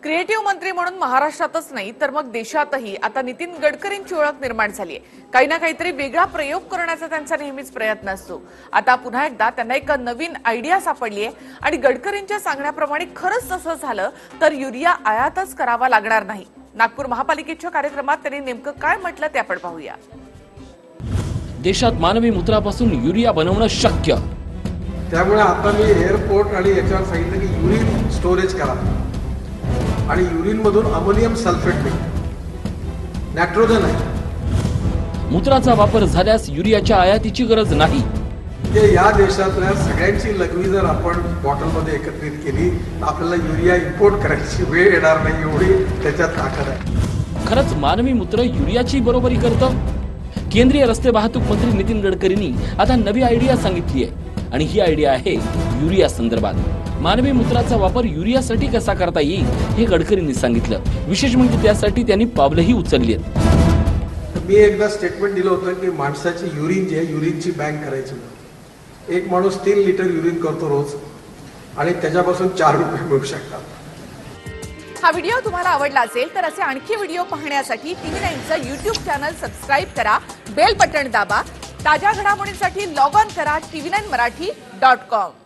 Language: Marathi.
क्रिएटिव्ह मंत्री म्हणून महाराष्ट्रातच नाही तर मग देशातही आता नितीन गडकरींची ओळख निर्माण झाली आहे। काही ना काहीतरी वेगळा प्रयोग करण्याचा त्यांचा नेहमीच प्रयत्न असतो। आता पुन्हा एकदा त्यांना एक नवीन आयडिया सापडली आहे आणि गडकरींच्या सांगण्याप्रमाणे खरंच तसं झालं तर युरिया आयातच करावा लागणार नाही। नागपूर महापालिकेच्या कार्यक्रमात त्यांनी नेमकं काय म्हटलं ते आपण पाहूया। देशात मानवी मूत्रापासून युरिया बनवणं शक्य, त्यामुळे आता मी एअरपोर्ट आणि याच्यावर सांगितलं की युरिन स्टोरेज करा आणि युरिन मधून अमोनियम सल्फेट मिळतं, नायट्रोजन आहे। मूत्राचा वापर झाल्यास युरियाच्या आयातीची गरज नाही। ते या देशातल्या सगळ्यांची लघवी जर आपण बॉटलमध्ये एकत्रित केली तर आपल्याला युरिया इम्पोर्ट करायची वेळ येणार नाही, एवढी त्याच्यात ताकद आहे। खरंच मानवी मूत्र युरियाची बरोबरी करतं? केंद्रीय रस्ते वाहतूक मंत्री नितीन गडकरींनी आता नवी आयडिया सांगितली आहे आणि ही आयडिया आहे युरिया संदर्भात। मानवी मूत्राचा वापर युरियासाठी कसा करता येईल हे गडकरींनी सांगितलं। विशेष म्हणजे त्यासाठी त्यांनी पावलंही उचलली आहेत। मी एकदा स्टेटमेंट दिलं होतं की माणसाची युरिन जी आहे युरिनची बँक करायची। एक माणूस 3 लिटर युरिन करतो रोज आणि त्याच्यापासून 4 रुपये मिळू शकतात। हा व्हिडिओ तुम्हाला आवडला असेल तर असे आणखी व्हिडिओ पाहण्यासाठी TV9चं YouTube चॅनल सबस्क्राइब करा, बेल बटन दाबा। ताज्या घडामोडींसाठी लॉग ऑन करा tv9marathi.com।